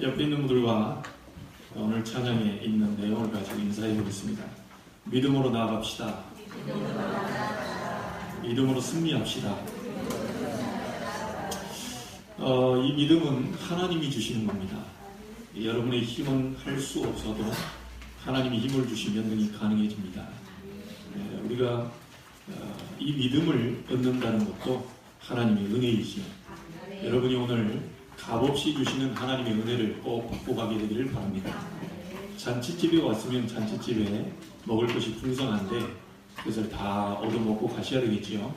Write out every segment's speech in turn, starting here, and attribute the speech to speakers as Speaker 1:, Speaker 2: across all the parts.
Speaker 1: 옆에 있는 분들과 오늘 찬양에 있는 내용을 가지고 인사해 보겠습니다. 믿음으로 나아갑시다. 믿음으로 승리합시다. 이 믿음은 하나님이 주시는 겁니다. 여러분의 힘은 할 수 없어도 하나님이 힘을 주시면 능히 가능해집니다. 우리가 이 믿음을 얻는다는 것도 하나님의 은혜이지요. 여러분이 오늘 값없이 주시는 하나님의 은혜를 꼭 받고 가게 되기를 바랍니다. 잔치집에 왔으면 잔치집에 먹을 것이 풍성한데 그것을 다 얻어먹고 가셔야 되겠지요.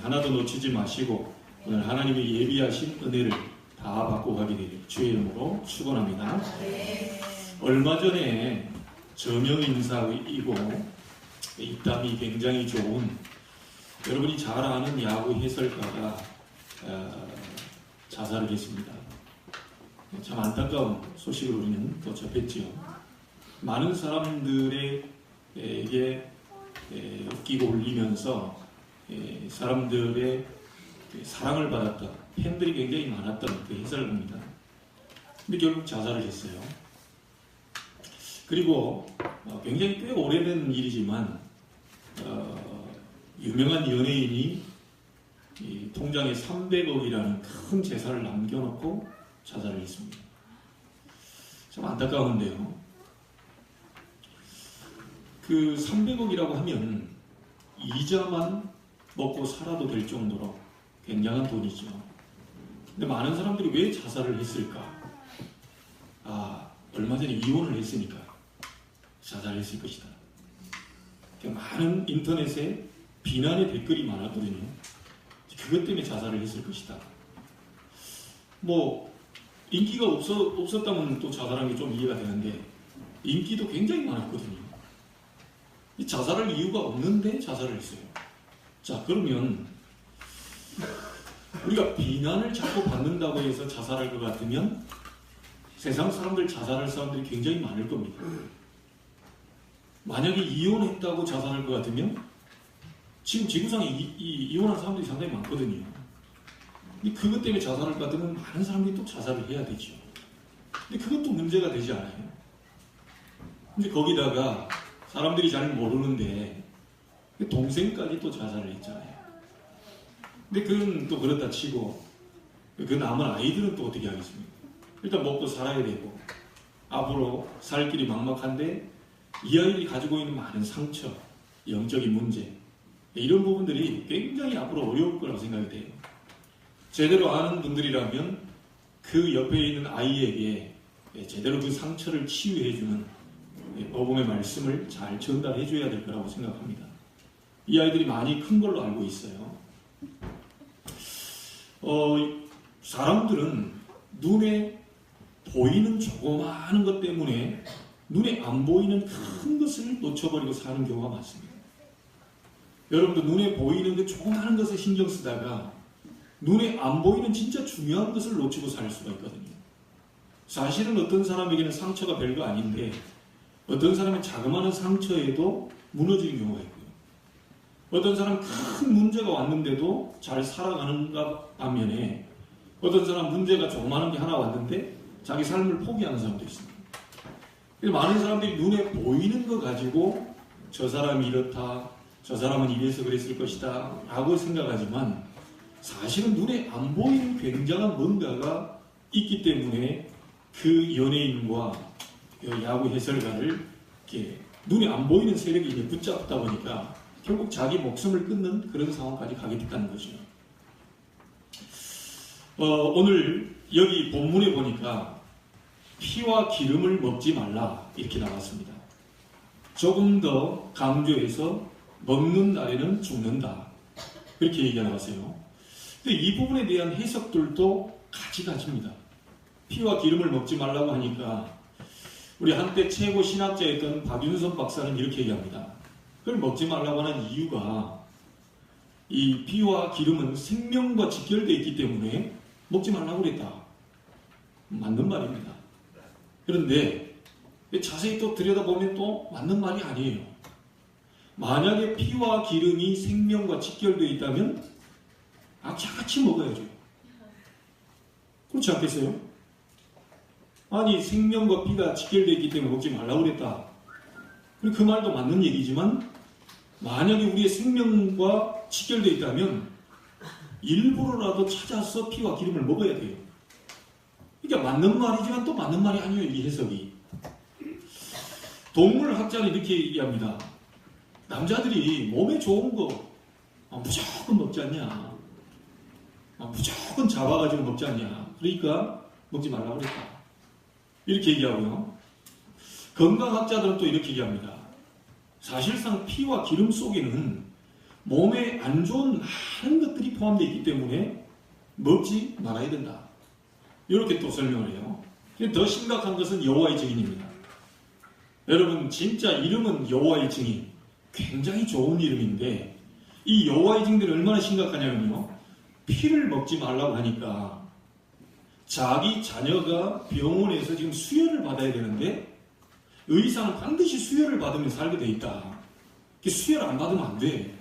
Speaker 1: 하나도 놓치지 마시고 오늘 하나님이 예비하신 은혜를 다 받고 가게 되기를 주의 이름으로 축원합니다. 얼마 전에 저명 인사이고 입담이 굉장히 좋은 여러분이 잘 아는 야구 해설가가 자살을 했습니다. 참 안타까운 소식을 우리는 또 접했지요. 많은 사람들에게 웃기고 울리면서 사람들의 사랑을 받았던 팬들이 굉장히 많았던 그 해설가입니다. 근데 결국 자살을 했어요. 그리고 굉장히 꽤 오래된 일이지만 유명한 연예인이 이 통장에 300억이라는 큰 재산을 남겨놓고 자살을 했습니다. 참 안타까운데요. 그 300억이라고 하면 이자만 먹고 살아도 될 정도로 굉장한 돈이죠. 근데 많은 사람들이 왜 자살을 했을까? 얼마 전에 이혼을 했으니까 자살했을 것이다. 많은 인터넷에 비난의 댓글이 많았거든요. 그것 때문에 자살을 했을 것이다. 인기가 없었다면 또 자살한 게 좀 이해가 되는데 인기도 굉장히 많았거든요. 자살할 이유가 없는데 자살을 했어요. 자, 그러면 우리가 비난을 자꾸 받는다고 해서 자살할 것 같으면 세상 사람들 자살할 사람들이 굉장히 많을 겁니다. 만약에 이혼했다고 자살할 것 같으면 지금 지구상에 이혼한 사람들이 상당히 많거든요. 근데 그것 때문에 자살할 것 같으면 많은 사람들이 또 자살을 해야 되죠. 근데 그것도 문제가 되지 않아요. 근데 거기다가 사람들이 잘 모르는데 동생까지 또 자살을 했잖아요. 근데 그건 또 그렇다 치고 그 남은 아이들은 또 어떻게 하겠습니까? 일단 먹고 살아야 되고 앞으로 살 길이 막막한데 이 아이들이 가지고 있는 많은 상처, 영적인 문제 이런 부분들이 굉장히 앞으로 어려울 거라고 생각이 돼요. 제대로 아는 분들이라면 그 옆에 있는 아이에게 제대로 그 상처를 치유해주는 복음의 말씀을 잘 전달해줘야 될 거라고 생각합니다. 이 아이들이 많이 큰 걸로 알고 있어요. 사람들은 눈에 보이는 조그마한 것 때문에 눈에 안 보이는 큰 것을 놓쳐버리고 사는 경우가 많습니다. 여러분도 눈에 보이는 그 조그마한 것에 신경 쓰다가 눈에 안 보이는 진짜 중요한 것을 놓치고 살 수가 있거든요. 사실은 어떤 사람에게는 상처가 별거 아닌데 어떤 사람의 자그마한 상처에도 무너지는 경우가 있고요. 어떤 사람은 큰 문제가 왔는데도 잘 살아가는가 반면에 어떤 사람 문제가 조그마한 게 하나 왔는데 자기 삶을 포기하는 사람도 있습니다. 많은 사람들이 눈에 보이는 거 가지고 저 사람이 이렇다, 저 사람은 이래서 그랬을 것이다 라고 생각하지만 사실은 눈에 안 보이는 굉장한 뭔가가 있기 때문에 그 연예인과 야구 해설가를 이렇게 눈에 안 보이는 세력이 이제 붙잡다 보니까 결국 자기 목숨을 끊는 그런 상황까지 가게 됐다는 거죠. 오늘 여기 본문에 보니까 피와 기름을 먹지 말라 이렇게 나왔습니다. 조금 더 강조해서 먹는 날에는 죽는다 그렇게 얘기가 나왔어요. 근데 이 부분에 대한 해석들도 가지가지입니다. 피와 기름을 먹지 말라고 하니까 우리 한때 최고 신학자였던 박윤선 박사는 이렇게 얘기합니다. 그걸 먹지 말라고 하는 이유가 이 피와 기름은 생명과 직결되어 있기 때문에 먹지 말라고 그랬다. 맞는 말입니다. 그런데 자세히 또 들여다보면 또 맞는 말이 아니에요. 만약에 피와 기름이 생명과 직결되어 있다면 악착같이 먹어야죠. 그렇지 않겠어요? 아니 생명과 피가 직결되어 있기 때문에 먹지 말라고 그랬다. 그 말도 맞는 얘기지만 만약에 우리의 생명과 직결되어 있다면 일부러라도 찾아서 피와 기름을 먹어야 돼요. 그러니까 맞는 말이지만 또 맞는 말이 아니에요. 이 해석이. 동물학자는 이렇게 얘기합니다. 남자들이 몸에 좋은 거 무조건 먹지 않냐. 무조건 잡아가지고 먹지 않냐. 그러니까 먹지 말라고 그랬다. 이렇게 얘기하고요. 건강학자들은 또 이렇게 얘기합니다. 사실상 피와 기름 속에는 몸에 안 좋은 많은 것들이 포함되어 있기 때문에 먹지 말아야 된다. 이렇게 또 설명을 해요. 더 심각한 것은 여호와의 증인입니다. 여러분 진짜 이름은 여호와의 증인. 굉장히 좋은 이름인데 이 여호와의 증인들이 얼마나 심각하냐면요. 피를 먹지 말라고 하니까 자기 자녀가 병원에서 지금 수혈을 받아야 되는데 의사는 반드시 수혈을 받으면 살게 돼 있다. 수혈 안 받으면 안 돼.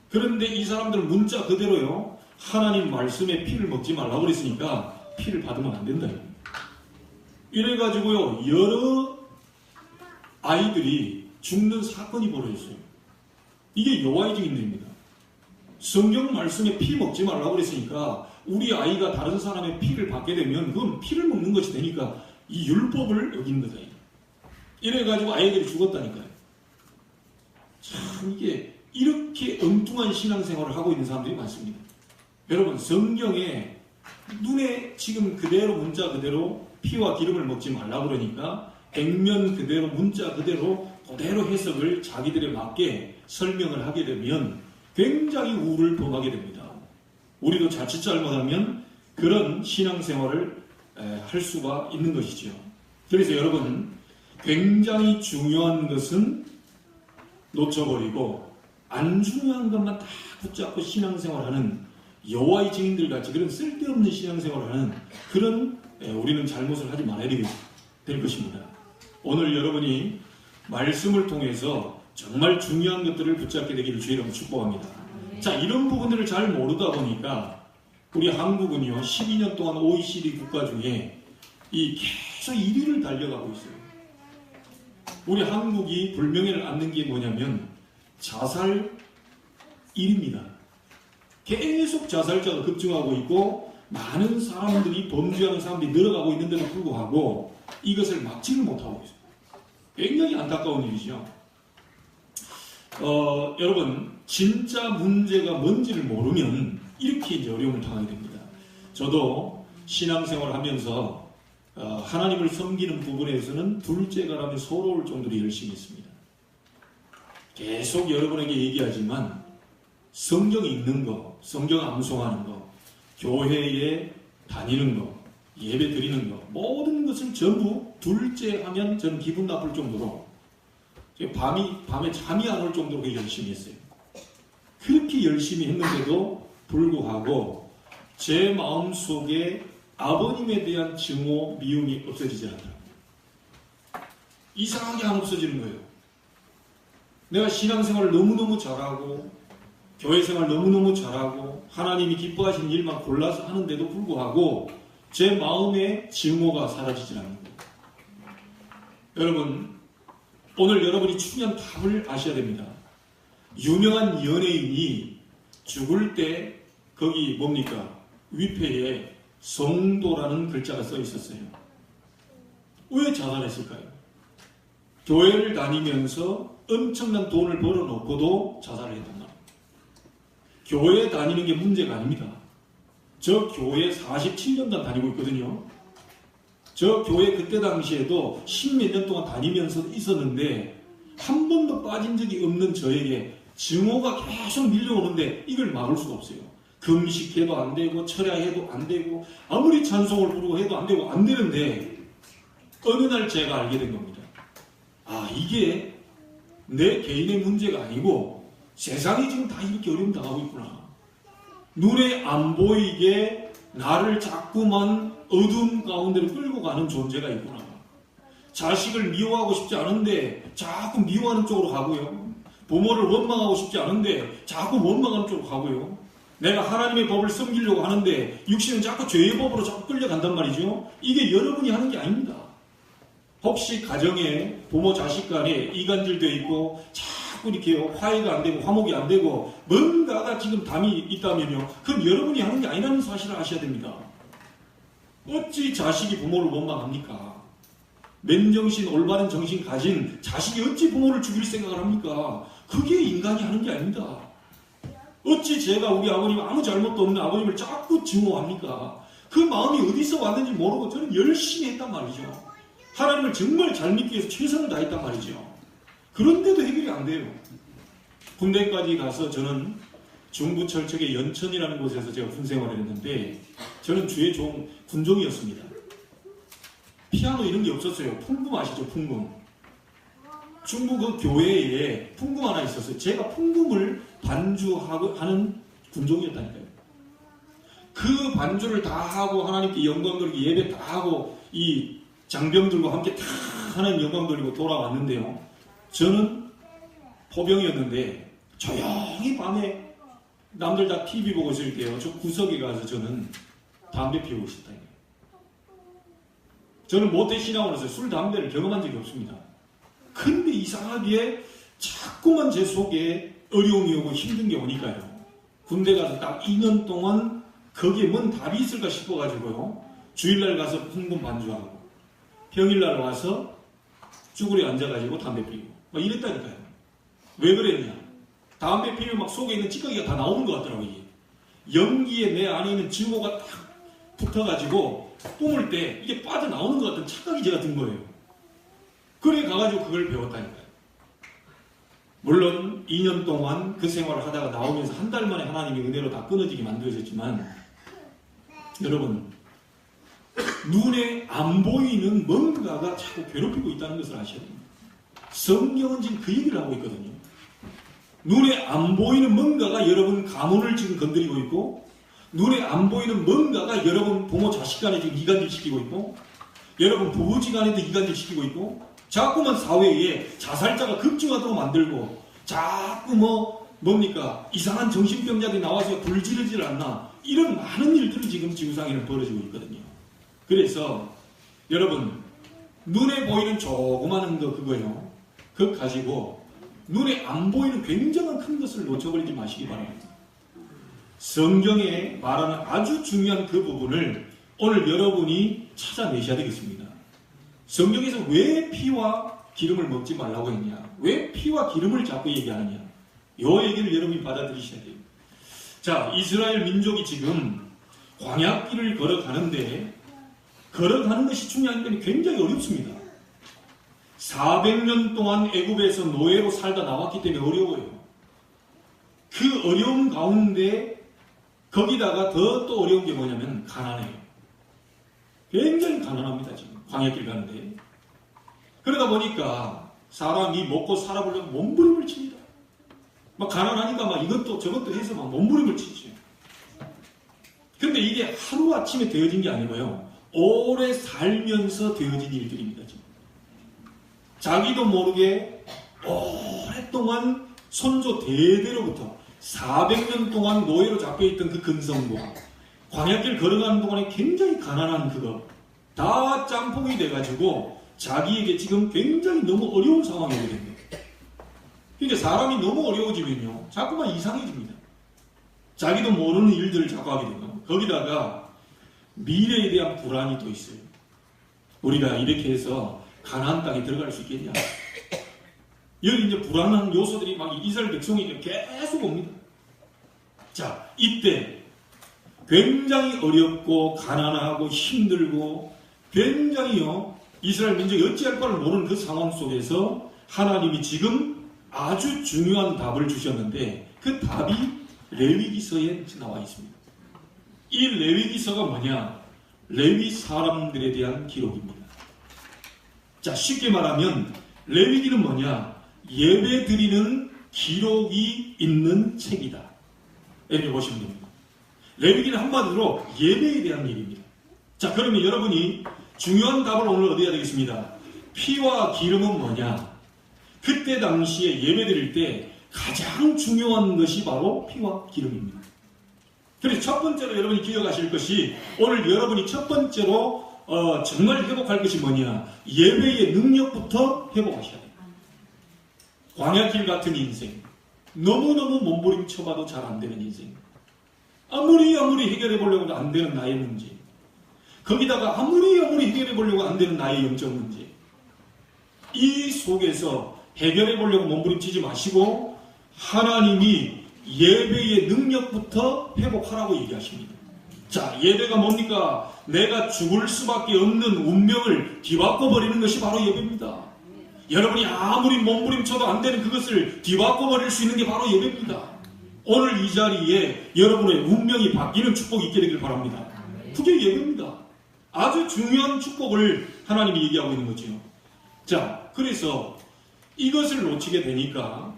Speaker 1: 그런데 이 사람들은 문자 그대로요. 하나님 말씀에 피를 먹지 말라고 그랬으니까 피를 받으면 안 된다. 이래가지고요. 여러 아이들이 죽는 사건이 벌어졌어요. 이게 여호와의 증인들입니다. 성경 말씀에 피 먹지 말라고 그랬으니까 우리 아이가 다른 사람의 피를 받게 되면 그건 피를 먹는 것이 되니까 이 율법을 어긴 거다. 이래가지고 아이들이 죽었다니까요. 참 이게 이렇게 엉뚱한 신앙생활을 하고 있는 사람들이 많습니다. 여러분 성경에 눈에 지금 그대로 문자 그대로 피와 기름을 먹지 말라고 그러니까 액면 그대로 문자 그대로 해석을 자기들에 맞게 설명을 하게 되면 굉장히 우를 범하게 됩니다. 우리도 자칫 잘못하면 그런 신앙생활을 할 수가 있는 것이죠. 그래서 여러분 굉장히 중요한 것은 놓쳐버리고 안 중요한 것만 다 붙잡고 신앙생활하는 여호와의 증인들 같이 그런 쓸데없는 신앙생활하는 그런 우리는 잘못을 하지 말아야 될 것입니다. 오늘 여러분이 말씀을 통해서 정말 중요한 것들을 붙잡게 되기를 주의로 축복합니다. 자, 이런 부분들을 잘 모르다 보니까 우리 한국은요 12년 동안 OECD 국가 중에 계속 1위를 달려가고 있어요. 우리 한국이 불명예를 안는 게 뭐냐면 자살 1위입니다. 계속 자살자가 급증하고 있고 많은 사람들이 범죄하는 사람들이 늘어가고 있는데도 불구하고 이것을 막지를 못하고 있어요. 굉장히 안타까운 일이죠. 여러분 진짜 문제가 뭔지를 모르면 이렇게 이제 어려움을 당하게 됩니다. 저도 신앙생활을 하면서 하나님을 섬기는 부분에서는 둘째가라면 서러울 정도로 열심히 했습니다. 계속 여러분에게 얘기하지만 성경 읽는 거, 성경 암송하는 거, 교회에 다니는 거, 예배 드리는 거 모든 것을 전부 둘째 하면 저는 기분 나쁠 정도로 밤에 잠이 안 올 정도로 열심히 했어요. 그렇게 열심히 했는데도 불구하고 제 마음속에 아버님에 대한 증오, 미움이 없어지지 않더라고요. 이상하게 안 없어지는 거예요. 내가 신앙생활을 너무너무 잘하고 교회생활 너무너무 잘하고 하나님이 기뻐하시는 일만 골라서 하는데도 불구하고 제 마음의 증오가 사라지지 않는 거예요. 여러분 오늘 여러분이 중요한 답을 아셔야 됩니다. 유명한 연예인이 죽을 때 거기 뭡니까? 위패에 성도라는 글자가 써 있었어요. 왜 자살했을까요? 교회를 다니면서 엄청난 돈을 벌어놓고도 자살을 했단 말이에요. 교회 다니는 게 문제가 아닙니다. 저 교회 47년간 다니고 있거든요. 저 교회 그때 당시에도 10몇 년 동안 다니면서 있었는데 한 번도 빠진 적이 없는 저에게 증오가 계속 밀려오는데 이걸 막을 수가 없어요. 금식해도 안 되고 철야해도 안 되고 아무리 찬송을 부르고 해도 안 되고 안 되는데 어느 날 제가 알게 된 겁니다. 아, 이게 내 개인의 문제가 아니고 세상이 지금 다 이렇게 어려움 당하고 있구나. 눈에 안 보이게 나를 자꾸만 어둠 가운데로 끌고 가는 존재가 있구나. 자식을 미워하고 싶지 않은데 자꾸 미워하는 쪽으로 가고요. 부모를 원망하고 싶지 않은데 자꾸 원망하는 쪽으로 가고요. 내가 하나님의 법을 섬기려고 하는데 육신은 자꾸 죄의 법으로 자꾸 끌려간단 말이죠. 이게 여러분이 하는 게 아닙니다. 혹시 가정에 부모 자식 간에 이간질되어 있고 자꾸 이렇게 화해가 안 되고 화목이 안 되고 뭔가가 지금 담이 있다면요, 그건 여러분이 하는 게 아니라는 사실을 아셔야 됩니다. 어찌 자식이 부모를 원망합니까? 맨정신 올바른 정신 가진 자식이 어찌 부모를 죽일 생각을 합니까? 그게 인간이 하는 게 아닙니다. 어찌 제가 우리 아버님 아무 잘못도 없는 아버님을 자꾸 증오합니까? 그 마음이 어디서 왔는지 모르고 저는 열심히 했단 말이죠. 하나님을 정말 잘 믿기 위해서 최선을 다했단 말이죠. 그런데도 해결이 안 돼요. 군대까지 가서 저는 중부철책의 연천이라는 곳에서 제가 군생활을 했는데, 저는 주의 군종이었습니다. 피아노 이런 게 없었어요. 풍금 아시죠? 풍금. 중부 그 교회에 풍금 하나 있었어요. 제가 풍금을 반주하는 군종이었다니까요. 그 반주를 다 하고 하나님께 영광 돌리고 예배 다 하고 이 장병들과 함께 다 하나님 영광 돌리고 돌아왔는데요. 저는 포병이었는데 조용히 밤에 남들 다 TV 보고 있을 때요, 저 구석에 가서 저는 담배 피우고 있었다니까요. 저는 모태신앙으로 해서 술, 담배를 경험한 적이 없습니다. 근데 이상하게 자꾸만 제 속에 어려움이 오고 힘든 게 오니까요, 군대 가서 딱 2년 동안 거기에 뭔 답이 있을까 싶어가지고요, 주일날 가서 풍금 반주하고 평일날 와서 쭈그려 앉아가지고 담배 피우고 막 이랬다니까요. 왜 그랬냐? 담배 피우면 막 속에 있는 찌꺼기가 다 나오는 것 같더라고요. 연기에 내 안에 있는 증오가 딱 붙어가지고 뿜을 때 이게 빠져나오는 것 같은 착각이 제가 든 거예요. 그래 가가지고 그걸 배웠다니까요. 물론 2년 동안 그 생활을 하다가 나오면서 한 달 만에 하나님의 은혜로 다 끊어지게 만들어졌지만, 여러분, 눈에 안 보이는 뭔가가 자꾸 괴롭히고 있다는 것을 아셔야 됩니다. 성경은 지금 그 얘기를 하고 있거든요. 눈에 안 보이는 뭔가가 여러분 가문을 지금 건드리고 있고, 눈에 안 보이는 뭔가가 여러분 부모 자식 간에 지금 이간질 시키고 있고, 여러분 부부지간에도 이간질 시키고 있고, 자꾸만 사회에 자살자가 급증하도록 만들고, 자꾸 뭡니까 이상한 정신병자들이 나와서 불지르질 않나, 이런 많은 일들이 지금 지구상에는 벌어지고 있거든요. 그래서 여러분, 눈에 보이는 조그마한 거 그거요, 그거 가지고 눈에 안 보이는 굉장한 큰 것을 놓쳐버리지 마시기 바랍니다. 성경에 말하는 아주 중요한 그 부분을 오늘 여러분이 찾아내셔야 되겠습니다. 성경에서 왜 피와 기름을 먹지 말라고 했냐, 왜 피와 기름을 자꾸 얘기하느냐, 이 얘기를 여러분이 받아들이셔야 돼요. 자, 이스라엘 민족이 지금 광야길을 걸어가는데, 걸어가는 것이 중요한 건 굉장히 어렵습니다. 400년 동안 애굽에서 노예로 살다 나왔기 때문에 어려워요. 그 어려움 가운데 거기다가 더 또 어려운 게 뭐냐면 가난해요. 굉장히 가난합니다. 지금 광야길 가는데. 그러다 보니까 사람이 먹고 살아보려고 몸부림을 칩니다. 막 가난하니까 막 이것도 저것도 해서 막 몸부림을 치죠. 근데 이게 하루아침에 되어진 게 아니고요, 오래 살면서 되어진 일들입니다. 지금. 자기도 모르게 오랫동안 선조 대대로부터 400년 동안 노예로 잡혀있던 그 근성과 광야길 걸어가는 동안에 굉장히 가난한 그거 다 짬뽕이 돼가지고 자기에게 지금 굉장히 너무 어려운 상황이 오게 됩니다. 그러니까 사람이 너무 어려워지면요, 자꾸만 이상해집니다. 자기도 모르는 일들을 자꾸 하게 되고, 거기다가 미래에 대한 불안이 또 있어요. 우리가 이렇게 해서 가나안 땅에 들어갈 수 있겠냐? 여기 이제 불안한 요소들이 막 이스라엘 백성에게 계속 옵니다. 자, 이때 굉장히 어렵고 가난하고 힘들고 굉장히요, 이스라엘 민족이 어찌할 바를 모르는 그 상황 속에서 하나님이 지금 아주 중요한 답을 주셨는데, 그 답이 레위기서에 나와 있습니다. 이 레위기서가 뭐냐? 레위 사람들에 대한 기록입니다. 자, 쉽게 말하면 레위기는 뭐냐? 예배 드리는 기록이 있는 책이다, 이렇게 보시면 됩니다. 레위기는 한마디로 예배에 대한 얘기입니다. 자, 그러면 여러분이 중요한 답을 오늘 얻어야 되겠습니다. 피와 기름은 뭐냐? 그때 당시에 예배 드릴 때 가장 중요한 것이 바로 피와 기름입니다. 그래서 첫 번째로 여러분이 기억하실 것이 오늘 여러분이 첫 번째로 정말 회복할 것이 뭐냐? 예배의 능력부터 회복하셔야 돼요. 광야길 같은 인생, 너무너무 몸부림쳐봐도 잘 안 되는 인생, 아무리 해결해 보려고 해도 안 되는 나의 문제, 거기다가 아무리 해결해 보려고 안 되는 나의 영적 문제, 이 속에서 해결해 보려고 몸부림치지 마시고 하나님이 예배의 능력부터 회복하라고 얘기하십니다. 자, 예배가 뭡니까? 내가 죽을 수밖에 없는 운명을 뒤바꿔 버리는 것이 바로 예배입니다. 여러분이 아무리 몸부림쳐도 안 되는 그것을 뒤바꿔 버릴 수 있는 게 바로 예배입니다. 오늘 이 자리에 여러분의 운명이 바뀌는 축복이 있게 되길 바랍니다. 그게 예배입니다. 아주 중요한 축복을 하나님이 얘기하고 있는 거죠. 자, 그래서 이것을 놓치게 되니까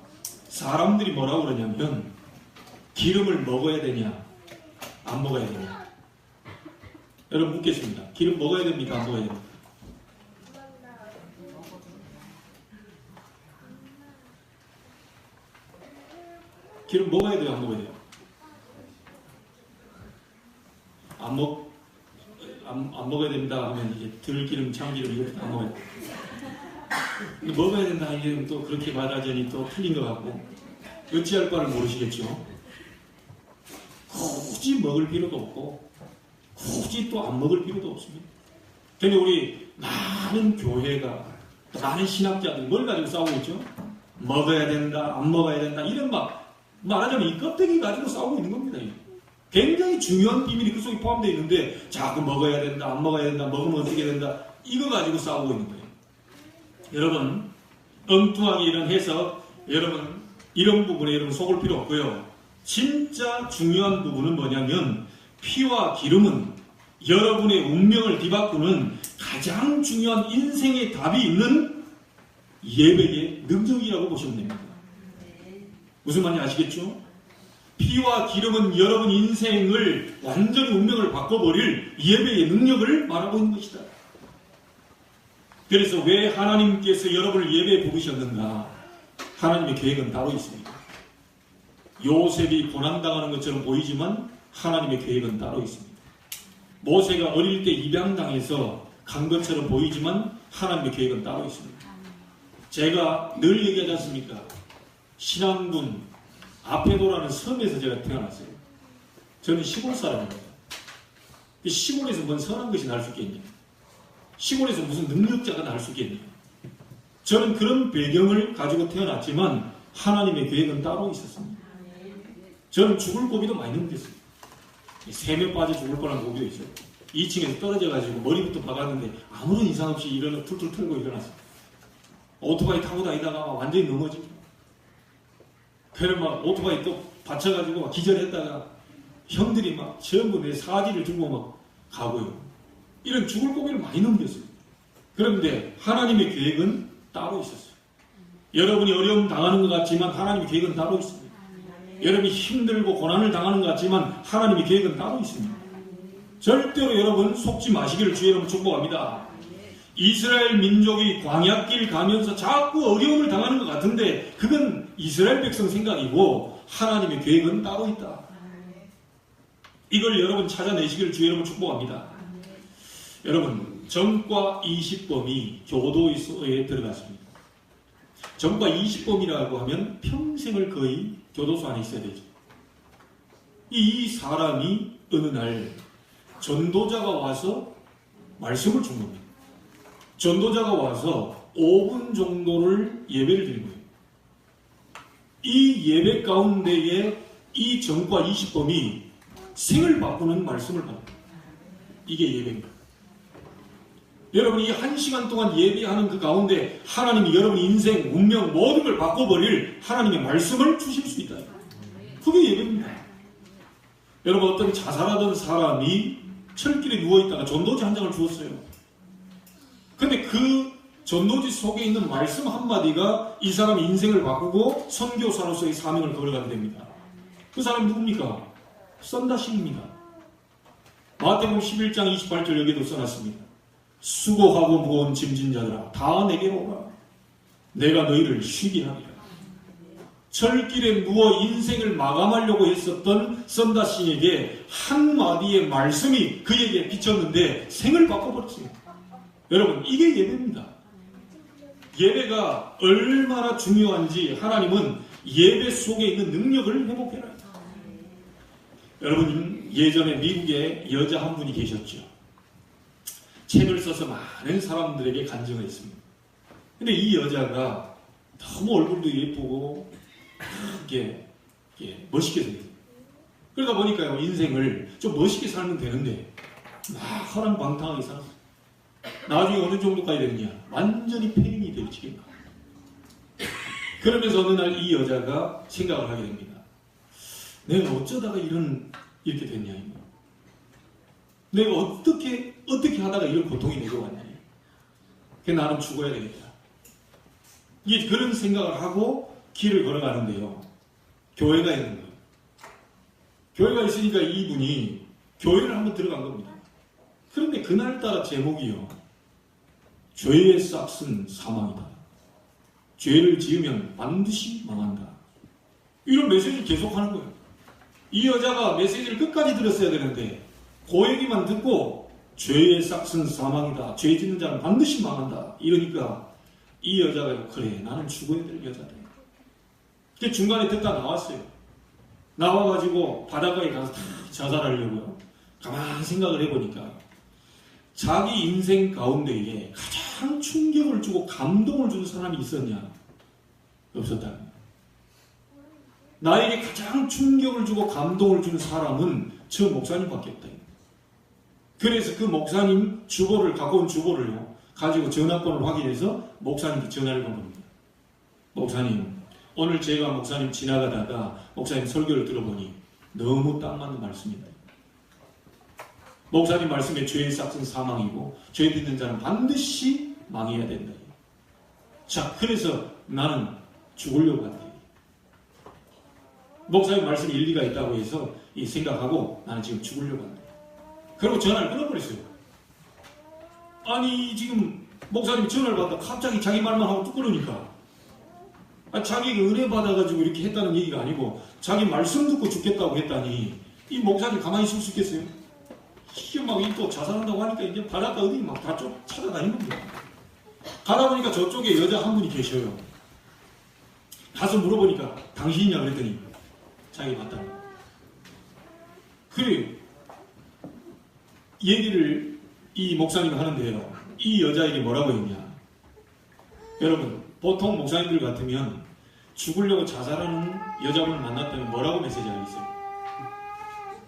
Speaker 1: 사람들이 뭐라고 그러냐면 기름을 먹어야 되냐 안 먹어야 되냐. 여러분 묻겠습니다. 기름 먹어야 됩니까 안 먹어야 됩니까? 기름 먹어야 돼요 안 먹어야 돼요? 안 먹어야 된다 하면 이제 들기름, 참기름 이것도 다 먹어야 돼요. 근데 먹어야 된다 이게 또 그렇게 말하자니 또 틀린 것 같고 어찌할 바를 모르시겠죠. 굳이 먹을 필요도 없고 굳이 또 안 먹을 필요도 없습니다. 근데 우리 많은 교회가 또 많은 신학자들이 뭘 가지고 싸우고 있죠? 먹어야 된다 안 먹어야 된다 이런 말하자면 이 껍데기 가지고 싸우고 있는 겁니다. 굉장히 중요한 비밀이 그 속에 포함되어 있는데 자꾸 먹어야 된다 안 먹어야 된다 먹으면 어떻게 된다 이거 가지고 싸우고 있는 거예요. 여러분 엉뚱하게 이런 해석 여러분 이런 부분에 여러분 속을 필요 없고요. 진짜 중요한 부분은 뭐냐면 피와 기름은 여러분의 운명을 뒤바꾸는 가장 중요한 인생의 답이 있는 예배의 능력이라고 보시면 됩니다. 무슨 말인지 아시겠죠? 피와 기름은 여러분 인생을 완전히 운명을 바꿔버릴 예배의 능력을 말하고 있는 것이다. 그래서 왜 하나님께서 여러분을 예배에 부르셨는가? 하나님의 계획은 따로 있습니다. 요셉이 고난당하는 것처럼 보이지만 하나님의 계획은 따로 있습니다. 모세가 어릴 때 입양당해서 간 것처럼 보이지만 하나님의 계획은 따로 있습니다. 제가 늘 얘기하지 않습니까? 신안군 아페도라는 섬에서 제가 태어났어요. 저는 시골 사람입니다. 시골에서 뭔 선한 것이 날 수 있겠냐? 시골에서 무슨 능력자가 날 수 있겠냐? 저는 그런 배경을 가지고 태어났지만 하나님의 계획은 따로 있었습니다. 저는 죽을 고비도 많이 넘겼어요. 세면 빠져 죽을 뻔한 고비도 있어요. 2층에서 떨어져가지고 머리부터 박았는데 아무런 이상 없이 툴툴 털고 일어났어요. 오토바이 타고 다니다가 완전히 넘어지고 그래 막 오토바이 또 받쳐가지고 막 기절했다가 형들이 막 전부 내 사지를 들고 막 가고요. 이런 죽을 고비를 많이 넘겼어요. 그런데 하나님의 계획은 따로 있었어요. 여러분이 어려움 당하는 것 같지만 하나님의 계획은 따로 있습니다. 여러분이 힘들고 고난을 당하는 것 같지만 하나님의 계획은 따로 있습니다. 절대로 여러분 속지 마시기를 주의 이름으로 축복합니다. 이스라엘 민족이 광야길 가면서 자꾸 어려움을 당하는 것 같은데 그건 이스라엘 백성 생각이고 하나님의 계획은 따로 있다. 이걸 여러분 찾아내시기를 주의 이름으로 축복합니다. 여러분 전과 20범이 교도소에 들어갔습니다. 전과 20범이라고 하면 평생을 거의 교도소 안에 있어야 되죠. 이 사람이 어느 날 전도자가 와서 말씀을 준 겁니다. 전도자가 와서 5분 정도를 예배를 드린 거예요. 이 예배 가운데에 이 전과 20범이 생을 바꾸는 말씀을 받습니다. 이게 예배입니다. 여러분이 1시간 동안 예배하는 그 가운데 하나님이 여러분 인생, 운명 모든 걸 바꿔버릴 하나님의 말씀을 주실 수 있다. 그게 예배입니다. 여러분 어떤 자살하던 사람이 철길에 누워있다가 전도지 한 장을 주었어요. 근데 그 전도지 속에 있는 말씀 한마디가 이 사람의 인생을 바꾸고 선교사로서의 사명을 걸어가게 됩니다. 그 사람이 누굽니까? 썬다식입니다. 마태복음 11장 28절 여기도 써놨습니다. 수고하고 무거운 짐진 자들아 다 내게로 오라. 내가 너희를 쉬게 하리라. 철길에 누워 인생을 마감하려고 했었던 썬다신에게 한마디의 말씀이 그에게 비쳤는데 생을 바꿔버렸어요. 여러분, 이게 예배입니다. 예배가 얼마나 중요한지 하나님은 예배 속에 있는 능력을 회복해라. 여러분, 예전에 미국에 여자 한 분이 계셨죠. 책을 써서 많은 사람들에게 간증을 했습니다. 근데 이 여자가 너무 얼굴도 예쁘고 이렇게 멋있게 생겼어요. 그러다 보니까요, 인생을 좀 멋있게 살면 되는데 막 허랑방탕하게 살았어요. 나중에 어느 정도까지 되느냐, 완전히 폐인이 될 지경가. 그러면서 어느 날 이 여자가 생각을 하게 됩니다. 내가 어쩌다가 이렇게 됐냐, 내가 어떻게 하다가 이런 고통이 내게 왔냐. 나는 죽어야 되겠다. 이게 그런 생각을 하고 길을 걸어가는데요, 교회가 있는 거예요. 교회가 있으니까 이분이 교회를 한번 들어간 겁니다. 그런데 그날따라 제목이요, 죄의 싹은 사망이다. 죄를 지으면 반드시 망한다. 이런 메시지를 계속하는 거예요. 이 여자가 메시지를 끝까지 들었어야 되는데 그 얘기만 듣고 죄의 싹은 사망이다. 죄 짓는 자는 반드시 망한다. 이러니까 이 여자가 그래, 나는 죽어야 될 여자다. 그 중간에 듣다 나왔어요. 나와가지고 바닷가에 가서 다 자살하려고요. 가만히 생각을 해보니까 자기 인생 가운데에 가장 충격을 주고 감동을 준 사람이 있었냐? 없었다. 나에게 가장 충격을 주고 감동을 준 사람은 저 목사님밖에 없다. 그래서 그 목사님 주보를, 갖고 온 주보를요, 가지고 전화번호를 확인해서 목사님께 전화를 건 겁니다. 목사님, 오늘 제가 목사님 지나가다가 목사님 설교를 들어보니 너무 딱 맞는 말씀입니다. 목사님 말씀에 죄의 싹은 사망이고 죄 짓는 자는 반드시 망해야 된다. 자, 그래서 나는 죽으려고 한다. 목사님 말씀에 일리가 있다고 해서 이 생각하고 나는 지금 죽으려고 한다. 그리고 전화를 끊어버렸어요. 아니, 지금 목사님이 전화를 받다 갑자기 자기 말만 하고 뚝 끊으니까, 자기가 은혜 받아가지고 이렇게 했다는 얘기가 아니고 자기 말씀 듣고 죽겠다고 했다니, 이 목사님 가만히 있을 수 있겠어요? 이게 막 또 자살한다고 하니까 이제 바닷가 어디 막 다 찾아다니는 겁니다. 가다 보니까 저쪽에 여자 한 분이 계셔요. 가서 물어보니까 당신이냐 그랬더니 자기 맞다. 그래, 얘기를 이 목사님이 하는데요, 이 여자에게 뭐라고 했냐. 여러분, 보통 목사님들 같으면 죽으려고 자살하는 여자분을 만났다면 뭐라고 메시지 하겠어요?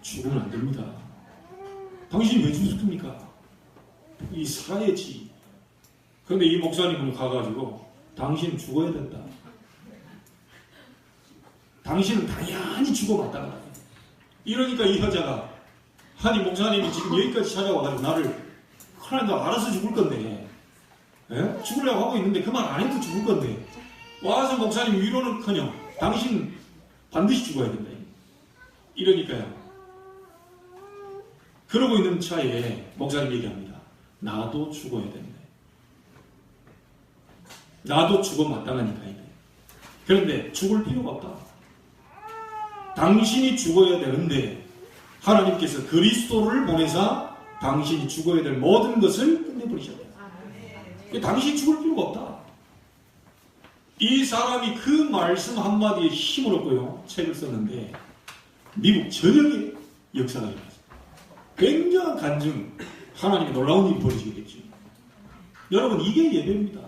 Speaker 1: 죽으면 안 됩니다. 당신이 왜 죽습니까? 이 살아야지. 그런데 이 목사님은 가가지고 당신은 죽어야 된다. 당신은 당연히 죽어 마땅하다. 이러니까 이 여자가, 아니 목사님이 지금 여기까지 찾아와가지고 나를, 그래 나 알아서 죽을 건데, 죽으려고 하고 있는데 그 말 안 해도 죽을 건데 와서 목사님 위로는커녕 당신 반드시 죽어야 된다. 이러니까요, 그러고 있는 차에 목사님 얘기합니다. 나도 죽어야 된다. 나도 죽어 마땅하니까. 그런데 죽을 필요가 없다. 당신이 죽어야 되는데 하나님께서 그리스도를 보내사 당신이 죽어야 될 모든 것을 끝내버리셨다. 당신이 죽을 필요가 없다. 이 사람이 그 말씀 한마디에 힘을 얻고요, 책을 썼는데 미국 전역에 역사가 일어났습니다. 굉장한 간증, 하나님의 놀라운 일이 벌어지겠죠. 여러분, 이게 예배입니다.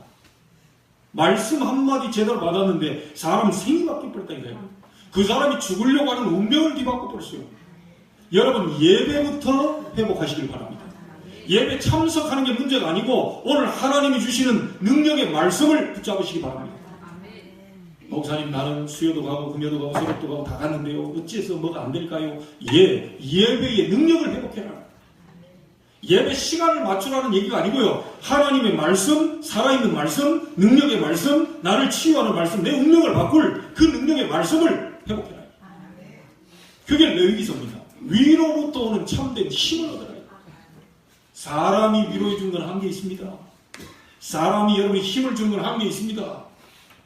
Speaker 1: 말씀 한마디 제대로 받았는데 사람 생이 바뀌어버렸다니까요. 그 사람이 죽으려고 하는 운명을 뒤바꿔버렸어요. 여러분, 예배부터 회복하시길 바랍니다. 예배 참석하는 게 문제가 아니고 오늘 하나님이 주시는 능력의 말씀을 붙잡으시기 바랍니다. 목사님, 나는 수요도 가고 금요도 가고 새벽도 가고 다 갔는데요, 어찌해서 뭐가 안 될까요? 예배의 능력을 회복해라. 예배 시간을 맞추라는 얘기가 아니고요, 하나님의 말씀, 살아있는 말씀, 능력의 말씀, 나를 치유하는 말씀, 내 운명을 바꿀 그 능력의 말씀을 회복해라. 그게 레위기서입니다. 위로부터 오는 참된 힘을 얻어라. 사람이 위로해 준 건 한계 있습니다. 사람이 여러분이 힘을 주는 건 한계 있습니다.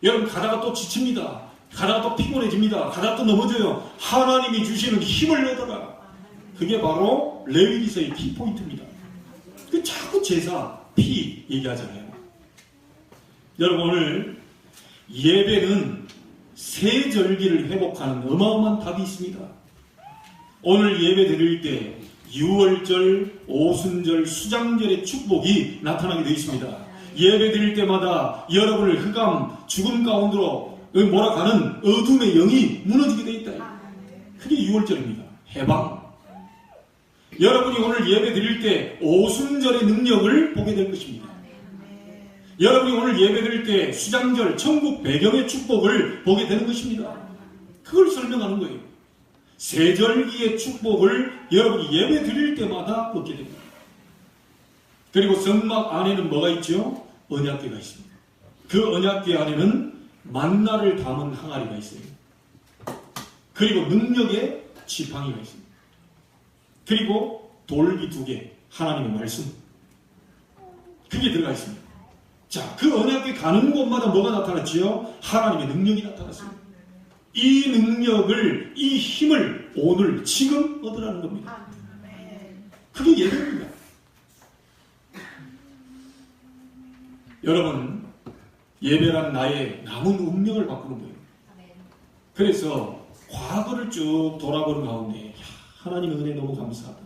Speaker 1: 여러분 가다가 또 지칩니다. 가다가 또 피곤해집니다. 가다가 또 넘어져요. 하나님이 주시는 힘을 얻어라. 그게 바로 레위기서의 키포인트입니다. 그 자꾸 제사, 피 얘기하잖아요. 여러분, 오늘 예배는 세 절기를 회복하는 어마어마한 답이 있습니다. 오늘 예배 드릴 때 유월절, 오순절, 수장절의 축복이 나타나게 되어 있습니다. 예배 드릴 때마다 여러분을 흑암, 죽음 가운데로 몰아가는 어둠의 영이 무너지게 되어 있다. 그게 유월절입니다. 해방. 여러분이 오늘 예배 드릴 때 오순절의 능력을 보게 될 것입니다. 여러분이 오늘 예배 드릴 때 수장절, 천국 배경의 축복을 보게 되는 것입니다. 그걸 설명하는 거예요. 세절기의 축복을 여러분이 예배 드릴 때마다 얻게 됩니다. 그리고 성막 안에는 뭐가 있죠? 언약궤가 있습니다. 그 언약궤 안에는 만나를 담은 항아리가 있어요. 그리고 능력의 지팡이가 있습니다. 그리고 돌기 2개, 하나님의 말씀. 그게 들어가 있습니다. 자, 그 언약궤 가는 곳마다 뭐가 나타났지요? 하나님의 능력이 나타났습니다. 이 능력을, 이 힘을 오늘, 지금 얻으라는 겁니다. 그게 예배입니다. 여러분, 예배란 나의 남은 운명을 바꾸는 거예요. 그래서 과거를 쭉 돌아보는 가운데 하나님의 은혜 너무 감사하다.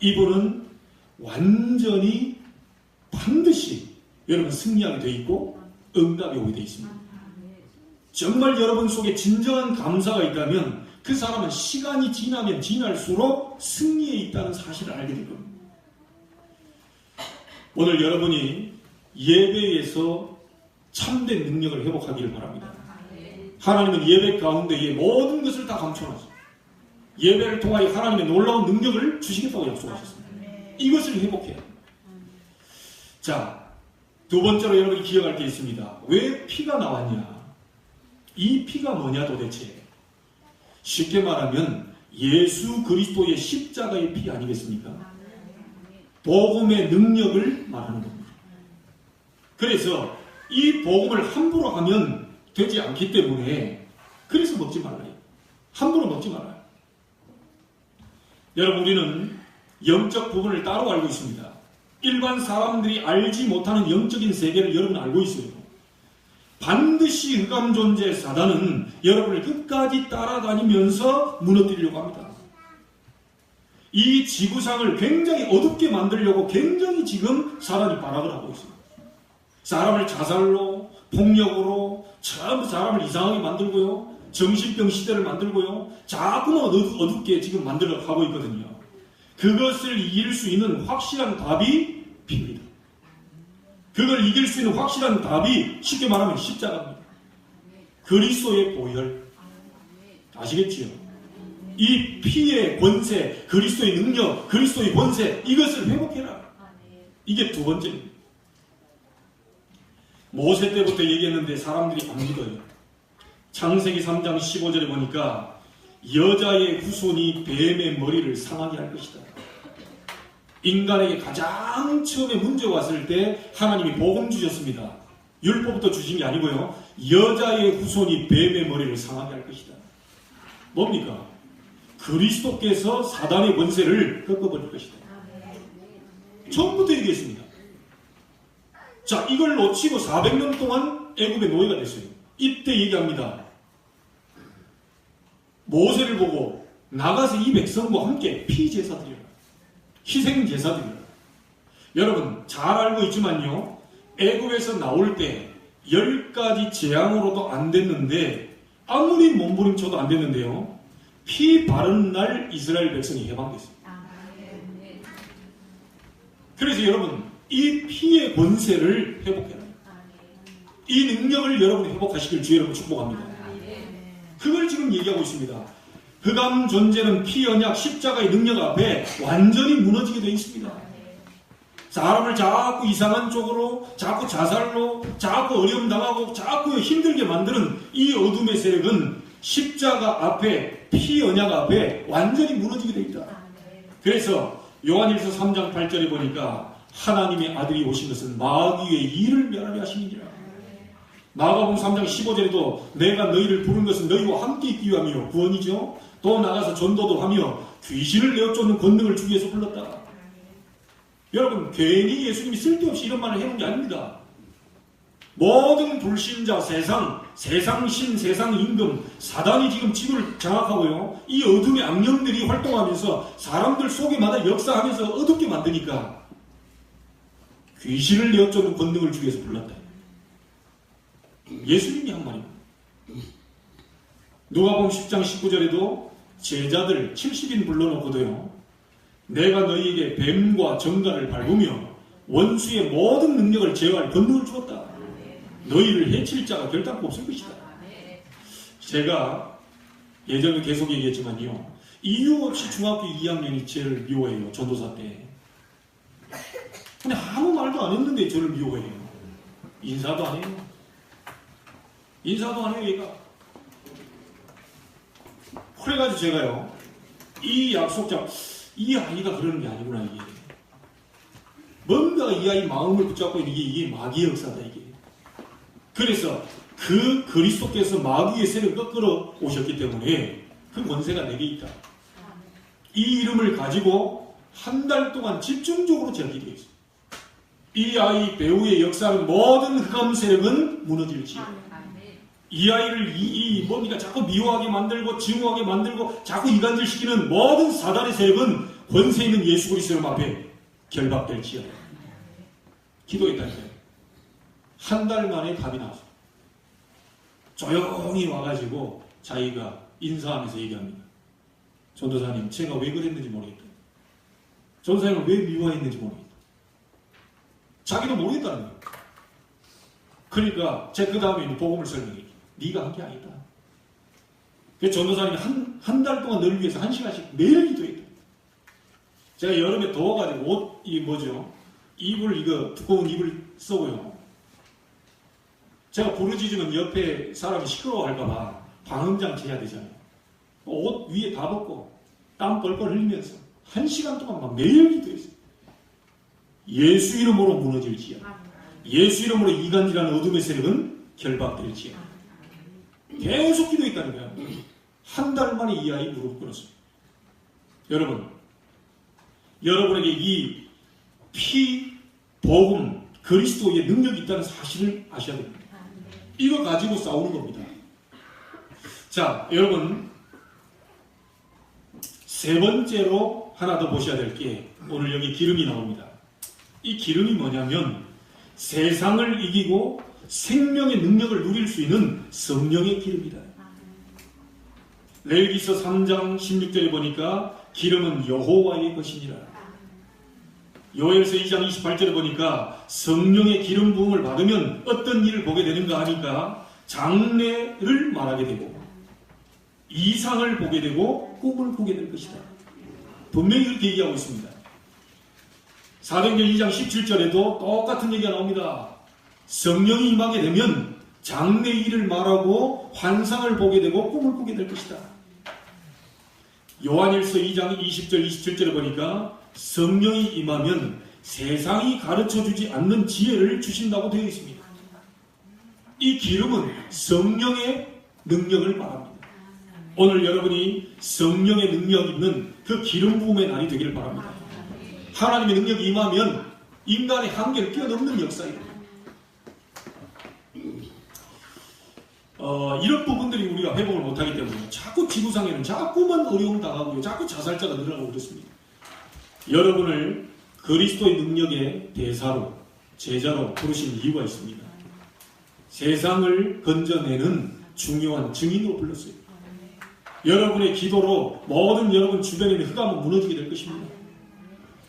Speaker 1: 이분은 완전히 반드시 여러분 승리하게 되어 있고 응답이 오게 되어 있습니다. 정말 여러분 속에 진정한 감사가 있다면 그 사람은 시간이 지나면 지날수록 승리에 있다는 사실을 알게 될 겁니다. 오늘 여러분이 예배에서 참된 능력을 회복하기를 바랍니다. 하나님은 예배 가운데에 모든 것을 다 감춰놨어요. 예배를 통하여 하나님의 놀라운 능력을 주시겠다고 약속하셨습니다. 이것을 회복해야 합니다. 자, 두 번째로 여러분이 기억할 게 있습니다. 왜 피가 나왔냐? 이 피가 뭐냐 도대체? 쉽게 말하면 예수 그리스도의 십자가의 피 아니겠습니까? 복음의 능력을 말하는 겁니다. 그래서 이 복음을 함부로 하면 되지 않기 때문에 그래서 먹지 말아요. 함부로 먹지 말아요. 여러분, 우리는 영적 부분을 따로 알고 있습니다. 일반 사람들이 알지 못하는 영적인 세계를 여러분 알고 있어요. 반드시 흑암 존재 사단은 여러분을 끝까지 따라다니면서 무너뜨리려고 합니다. 이 지구상을 굉장히 어둡게 만들려고 굉장히 지금 사단이 발악을 하고 있습니다. 사람을 자살로, 폭력으로, 전부 사람을 이상하게 만들고요. 정신병 시대를 만들고요. 자꾸만 어둡게 지금 만들어 가고 있거든요. 그것을 이길 수 있는 확실한 답이 피입니다. 그걸 이길 수 있는 확실한 답이 쉽게 말하면 십자가입니다. 그리스도의 보혈. 아시겠지요? 이 피의 권세, 그리스도의 능력, 그리스도의 권세, 이것을 회복해라. 이게 두 번째입니다. 모세 때부터 얘기했는데 사람들이 안 믿어요. 창세기 3장 15절에 보니까 여자의 후손이 뱀의 머리를 상하게 할 것이다. 인간에게 가장 처음에 문제 왔을 때 하나님이 복음 주셨습니다. 율법부터 주신 게 아니고요. 여자의 후손이 뱀의 머리를 상하게 할 것이다. 뭡니까? 그리스도께서 사단의 권세를 꺾어버릴 것이다. 처음부터 얘기했습니다. 자, 이걸 놓치고 400년 동안 애굽의 노예가 됐어요. 이때 얘기합니다. 모세를 보고 나가서 이 백성과 함께 피제사 드려라. 희생제사 드려라. 여러분 잘 알고 있지만요. 애굽에서 나올 때 10가지 재앙으로도 안 됐는데 아무리 몸부림쳐도 안 됐는데요. 피 바른 날 이스라엘 백성이 해방됐습니다. 그래서 여러분 이 피의 권세를 회복해라. 이 능력을 여러분이 회복하시길 주의 이름으로 축복합니다. 그걸 지금 얘기하고 있습니다. 흑암 존재는 피 언약 십자가의 능력 앞에 완전히 무너지게 되어 있습니다. 사람을 자꾸 이상한 쪽으로, 자꾸 자살로, 자꾸 어려움 당하고, 자꾸 힘들게 만드는 이 어둠의 세력은 십자가 앞에, 피 언약 앞에 완전히 무너지게 되어 있다. 그래서 요한일서 3장 8절에 보니까 하나님의 아들이 오신 것은 마귀의 일을 멸하려 하심이니라. 마가복음 3장 15절에도 내가 너희를 부른 것은 너희와 함께 있기 위함이요 구원이죠. 또 나가서 전도도 하며 귀신을 내어쫓는 권능을 주기 위해서 불렀다. 여러분, 괜히 예수님이 쓸데없이 이런 말을 해놓은 게 아닙니다. 모든 불신자, 세상신, 세상임금, 사단이 지금 지구를 장악하고요. 이 어둠의 악령들이 활동하면서 사람들 속에마다 역사하면서 어둡게 만드니까 귀신을 내어쫓는 권능을 주기 위해서 불렀다. 예수님이 한 말입니다. 누가복음 10장 19절에도 제자들 70인 불러놓고도요. 내가 너희에게 뱀과 정갈을 밟으며 원수의 모든 능력을 제어할 권능을 주었다. 너희를 해칠 자가 결단코 없을 것이다. 제가 예전에 계속 얘기했지만요. 이유 없이 중학교 2학년이 저를 미워해요. 전도사 때. 근데 아무 말도 안 했는데 저를 미워해요. 인사도 안 해요. 인사도 안 해요, 얘가. 그래가지고 제가요. 이 약속자, 이 아이가 그러는 게 아니구나, 이게. 뭔가 이 아이 마음을 붙잡고 있는 이게 마귀의 역사다, 이게. 그래서 그 그리스도께서 마귀의 세력을 꺾으러 오셨기 때문에 그 권세가 내게 있다. 이 이름을 가지고 한 달 동안 집중적으로 제가 기도했어요. 이 아이 배우의 역사는 모든 흑암 세력은 무너질지어다. 이 아이를 뭡니까 자꾸 미워하게 만들고 증오하게 만들고 자꾸 이간질시키는 모든 사단의 세력은 권세 있는 예수 그리스도 앞에 결박될지어다. 기도했다니까요. 한 달 만에 답이 나왔어요. 조용히 와가지고 자기가 인사하면서 얘기합니다. 전도사님, 제가 왜 그랬는지 모르겠다. 전도사님을 왜 미워했는지 모르겠다. 자기도 모르겠다는 거예요. 그러니까 제가 그 다음에 복음을 설명해요. 네가 한 게 아니다. 그래서 전도사님이 한 달 동안 너를 위해서 1시간씩 매일 기도했다. 제가 여름에 더워가지고 이불 두꺼운 이불 쓰고요. 제가 부르짖으면 옆에 사람이 시끄러워할까봐 방음장치 해야 되잖아요. 옷 위에 다 벗고 땀 뻘뻘 흘리면서 1시간 동안 막 매일 기도했어요. 예수 이름으로 무너질지어다. 예수 이름으로 이간질하는 어둠의 세력은 결박될지어다. 계속 기도했다는 거예요. 한 달 만에 이 아이 무릎 꿇었어요. 여러분에게 이 복음, 그리스도의 능력이 있다는 사실을 아셔야 됩니다. 이거 가지고 싸우는 겁니다. 자, 여러분, 세 번째로 하나 더 보셔야 될 게 오늘 여기 기름이 나옵니다. 이 기름이 뭐냐면 세상을 이기고 생명의 능력을 누릴 수 있는 성령의 기름이다. 레위기서 3장 16절에 보니까 기름은 여호와의 것이니라. 요엘서 2장 28절에 보니까 성령의 기름 부음을 받으면 어떤 일을 보게 되는가 하니까 장래를 말하게 되고 이상을 보게 되고 꿈을 꾸게 될 것이다. 분명히 이렇게 얘기하고 있습니다. 사도행전 2장 17절에도 똑같은 얘기가 나옵니다. 성령이 임하게 되면 장래 일을 말하고 환상을 보게 되고 꿈을 꾸게 될 것이다. 요한일서 2장 20절 27절에 보니까 성령이 임하면 세상이 가르쳐주지 않는 지혜를 주신다고 되어 있습니다. 이 기름은 성령의 능력을 말합니다. 오늘 여러분이 성령의 능력 있는 그 기름 부음의 날이 되기를 바랍니다. 하나님의 능력이 임하면 인간의 한계를 뛰어넘는 역사입니다. 이런 부분들이 우리가 회복을 못하기 때문에 자꾸 지구상에는 자꾸만 어려움 당하고요. 자꾸 자살자가 늘어나고 그렇습니다. 여러분을 그리스도의 능력의 대사로, 제자로 부르신 이유가 있습니다. 세상을 건져내는 중요한 증인으로 불렀어요. 여러분의 기도로 모든 여러분 주변에 있는 흑암은 무너지게 될 것입니다.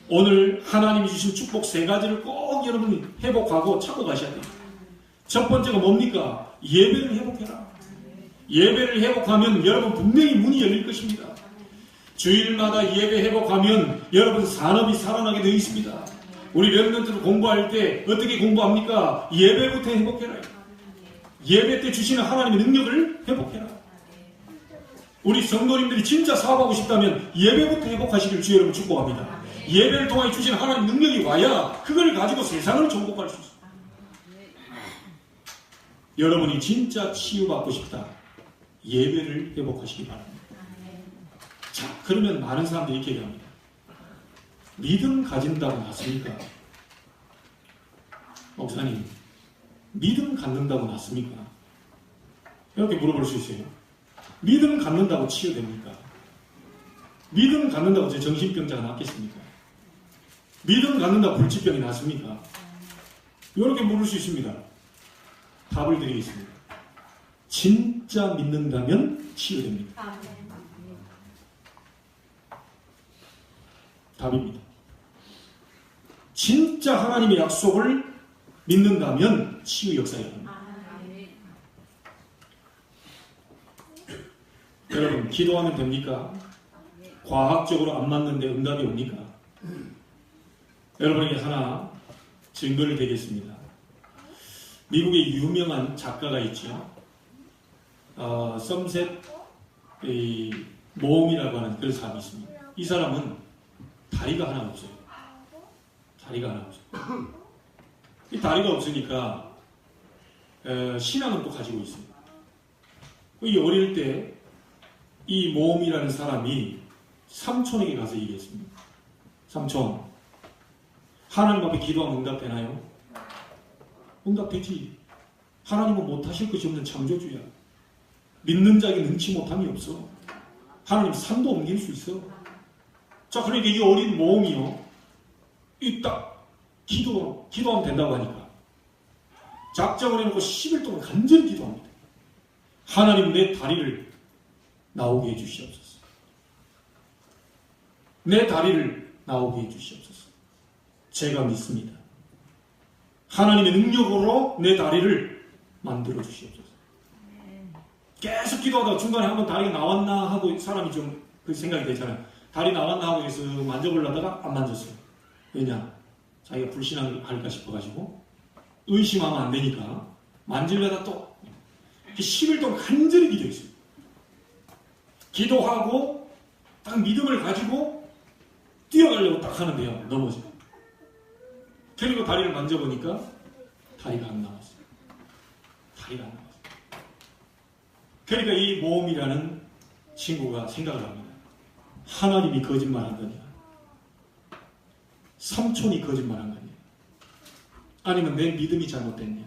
Speaker 1: 오늘 하나님이 주신 축복 세 가지를 꼭 여러분이 회복하고 찾고 가셔야 돼요. 첫 번째가 뭡니까? 예배를 회복해라. 예배를 회복하면 여러분 분명히 문이 열릴 것입니다. 주일마다 예배 회복하면 여러분 산업이 살아나게 되어 있습니다. 우리 렘넌트도 공부할 때 어떻게 공부합니까? 예배부터 회복해라. 예배 때 주시는 하나님의 능력을 회복해라. 우리 성도님들이 진짜 사업하고 싶다면 예배부터 회복하시길 주 여러분 축복합니다. 예배를 통해 주시는 하나님 능력이 와야 그걸 가지고 세상을 정복할 수 있습니다. 여러분이 진짜 치유받고 싶다. 예배를 회복하시기 바랍니다. 자, 그러면 많은 사람들이 이렇게 얘기합니다. 믿음 가진다고 낫습니까? 목사님, 믿음 갖는다고 낫습니까? 이렇게 물어볼 수 있어요. 믿음 갖는다고 치유됩니까? 믿음 갖는다고 제 정신병자가 낫겠습니까? 믿음 갖는다고 불치병이 낫습니까? 이렇게 물을 수 있습니다. 답을 드리겠습니다. 진짜 믿는다면 치유됩니다. 답입니다. 진짜 하나님의 약속을 믿는다면 치유 역사에 합니다. 여러분, 기도하면 됩니까? 과학적으로 안 맞는데 응답이 옵니까? 여러분에게 하나 증거를 드리겠습니다. 미국의 유명한 작가가 있죠. 썸셋 모험이라고 하는 그런 사람이 있습니다. 이 사람은 다리가 하나 없어요. 다리가 하나 없어요. 이 다리가 없으니까 신앙은 또 가지고 있어요. 이 어릴 때 이 모험이라는 사람이 삼촌에게 가서 얘기했습니다. 삼촌, 하나님 앞에 기도하면 응답되나요? 응답되지. 하나님은 못하실 것이 없는 창조주야. 믿는 자에게 능치 못함이 없어. 하나님 산도 옮길 수 있어. 자, 그러니까 이 어린 모험이요, 이 딱 기도하면 된다고 하니까 작정을 해놓고 10일 동안 간절히 기도합니다. 하나님, 내 다리를 나오게 해주시옵소서. 내 다리를 나오게 해주시옵소서. 제가 믿습니다. 하나님의 능력으로 내 다리를 만들어 주시옵소서. 계속 기도하다가 중간에 한번 다리가 나왔나 하고 사람이 좀 그 생각이 되잖아요. 다리 나왔나 하고 해서 만져보려다가 안 만졌어요. 왜냐? 자기가 불신앙을 할까 싶어가지고 의심하면 안 되니까 만지려다 또 10일 동안 간절히 기도했어요. 기도하고 딱 믿음을 가지고 뛰어가려고 딱 하는데요, 넘어져요. 그리고 다리를 만져보니까 다리가 안 나왔어요. 다리가 안 나왔어요. 그러니까 이 모험이라는 친구가 생각을 합니다. 하나님이 거짓말한 거냐? 삼촌이 거짓말한 거냐? 아니면 내 믿음이 잘못됐냐?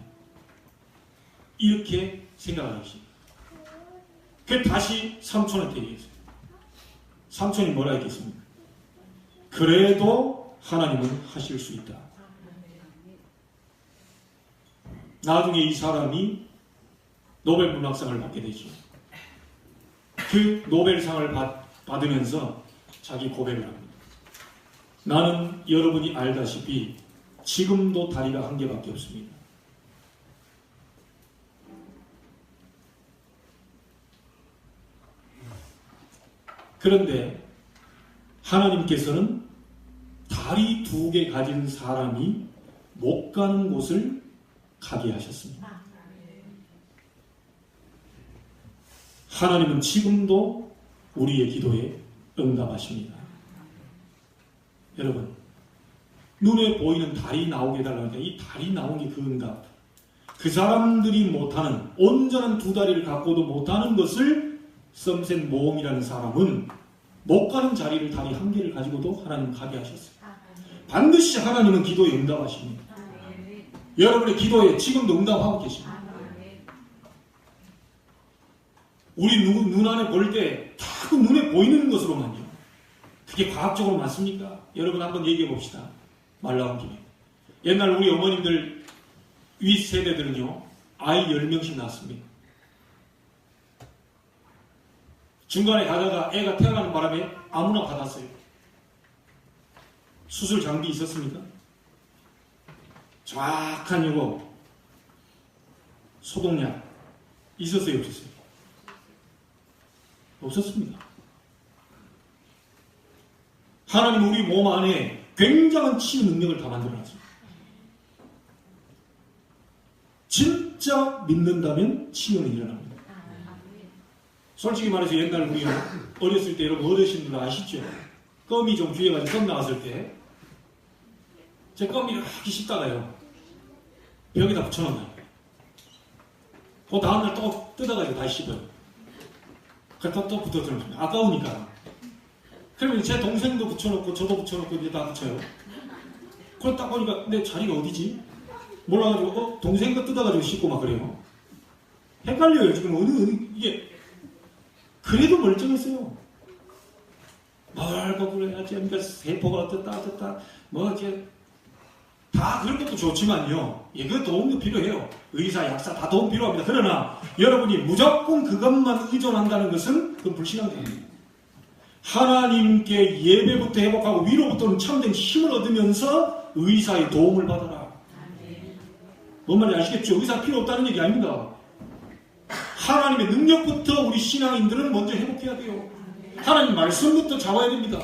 Speaker 1: 이렇게 생각을 하십니다. 그 다시 삼촌한테 얘기했어요. 삼촌이 뭐라 했겠습니까? 그래도 하나님은 하실 수 있다. 나중에 이 사람이 노벨 문학상을 받게 되죠. 그 노벨상을 받으면서 자기 고백을 합니다. 나는 여러분이 알다시피 지금도 다리가 한 개밖에 없습니다. 그런데 하나님께서는 다리 2개 가진 사람이 못 가는 곳을 가게 하셨습니다. 하나님은 지금도 우리의 기도에 응답하십니다. 여러분, 눈에 보이는 다리 나오게 해달라니까 이 다리 나온 게 그 응답. 그 사람들이 못하는, 온전한 2다리를 갖고도 못하는 것을 썸셋 모험이라는 사람은 못 가는 자리를 다리 1개를 가지고도 하나님 가게 하셨어요. 반드시 하나님은 기도에 응답하십니다. 여러분의 기도에 지금도 응답하고 계십니다. 우리 눈 안에 볼 때 다 그 눈에 보이는 것으로만요. 그게 과학적으로 맞습니까? 여러분 한번 얘기해 봅시다. 말 나온 김에. 옛날 우리 어머님들 윗세대들은요, 아이 10명씩 낳았습니다. 중간에 가다가 애가 태어나는 바람에 아무나 받았어요. 수술 장비 있었습니까? 정확한 요거 소독약 있었어요, 없었어요? 없었습니다. 하나님 우리 몸 안에 굉장한 치유 능력을 다 만들어놨습니다. 진짜 믿는다면 치유는 일어납니다. 솔직히 말해서 옛날 우리 어렸을 때 여러분 어르신들 아시죠? 껌이 좀 귀해가지고 껌 나왔을 때 제 껌이를 하기 쉽다가요 벽에다 붙여놓나요? 그 다음날 또 뜯어가지고 다시 씹어요. 그래서 또 붙어주는 겁니다. 아까우니까. 그러면 제 동생도 붙여놓고 저도 붙여놓고 이제 다 붙여요. 그걸 딱 보니까 내 자리가 어디지? 몰라가지고 동생 거 뜯어가지고 씹고 막 그래요. 헷갈려요. 지금 어느 이게 그래도 멀쩡했어요. 뭘 거꾸로 해야지. 그러니까 세포가 어떻다 뭐 이제 다 그런 것도 좋지만요. 그 도움도 필요해요. 의사, 약사 다 도움 필요합니다. 그러나 여러분이 무조건 그것만 의존한다는 것은 그건 불신앙적입니다. 하나님께 예배부터 회복하고 위로부터는 참된 힘을 얻으면서 의사의 도움을 받아라. 뭔 말인지 아시겠죠? 의사 필요 없다는 얘기 아닙니다. 하나님의 능력부터 우리 신앙인들은 먼저 회복해야 돼요. 하나님 말씀부터 잡아야 됩니다.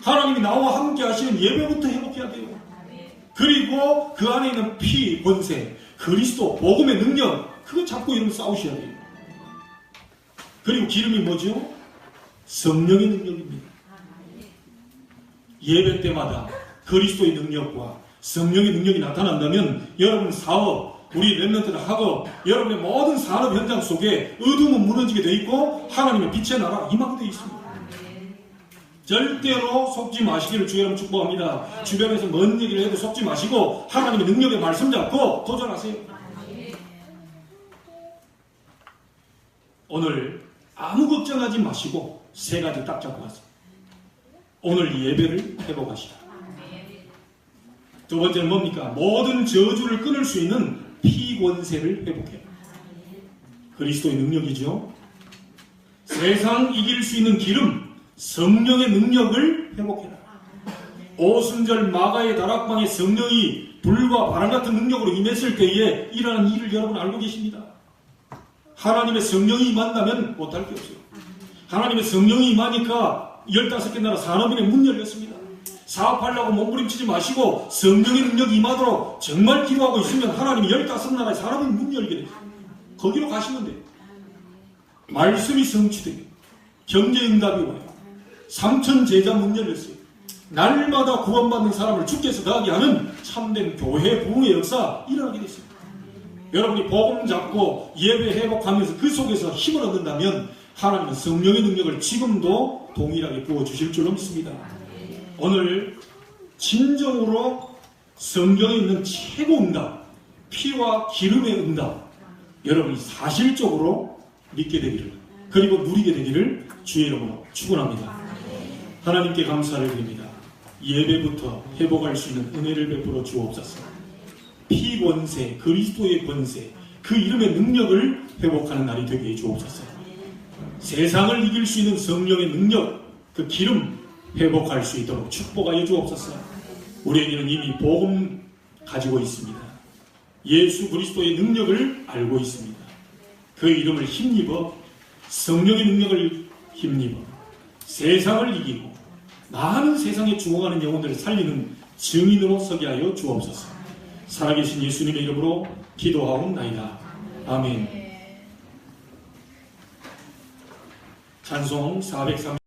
Speaker 1: 하나님이 나와 함께 하시는 예배부터 회복해야 돼요. 그리고 그 안에 있는 피, 권세, 그리스도, 복음의 능력, 그거 잡고 이러면 싸우셔야 돼요. 그리고 기름이 뭐죠? 성령의 능력입니다. 예배 때마다 그리스도의 능력과 성령의 능력이 나타난다면 여러분 사업, 우리 렘넌트들 학업, 여러분의 모든 산업 현장 속에 어둠은 무너지게 되어 있고 하나님의 빛의 나라 임하게 되어 있습니다. 절대로 속지 마시기를 주의 이름 축복합니다. 주변에서 뭔 얘기를 해도 속지 마시고 하나님의 능력의 말씀 잡고 도전하세요. 오늘 아무 걱정하지 마시고 세 가지 딱 잡고 가세요. 오늘 예배를 회복하시라. 두 번째는 뭡니까? 모든 저주를 끊을 수 있는 피권세를 회복해라. 그리스도의 능력이죠. 세상 이길 수 있는 기름, 성령의 능력을 회복해라. 오순절 마가의 다락방에 성령이 불과 바람 같은 능력으로 임했을 때에 일어나는 일을 여러분 알고 계십니다. 하나님의 성령이 임한다면 못할 게 없어요. 하나님의 성령이 임하니까 15개 나라 산업인의 문 열렸습니다. 사업하려고 몸부림치지 마시고 성령의 능력이 임하도록 정말 기도하고 있으면 하나님이 15나라의 산업인 문 열게 돼요. 거기로 가시면 돼요. 말씀이 성취돼요. 경제응답이 와요. 3천 제자 문 열렸어요. 날마다 구원받는 사람을 주께서 더하게 하는 참된 교회 부흥의 역사 일어나게 됐습니다. 여러분이 복음 잡고 예배 회복하면서 그 속에서 힘을 얻는다면 하나님은 성령의 능력을 지금도 동일하게 부어주실 줄로 믿습니다. 오늘 진정으로 성경에 있는 최고 응답, 피와 기름의 응답, 여러분이 사실적으로 믿게 되기를, 그리고 누리게 되기를 주의 이름으로 축원합니다. 하나님께 감사를 드립니다. 예배부터 회복할 수 있는 은혜를 베풀어 주옵소서. 피 권세, 그리스도의 권세, 그 이름의 능력을 회복하는 날이 되게 해 주옵소서. 세상을 이길 수 있는 성령의 능력, 그 기름 회복할 수 있도록 축복하여 주옵소서. 우리에게는 이미 복음 가지고 있습니다. 예수 그리스도의 능력을 알고 있습니다. 그 이름을 힘입어 성령의 능력을 힘입어 세상을 이기고 많은 세상에 죽어가는 영혼들을 살리는 증인으로 서게 하여 주옵소서. 살아계신 예수님의 이름으로 기도하옵나이다. 아멘. 찬송 430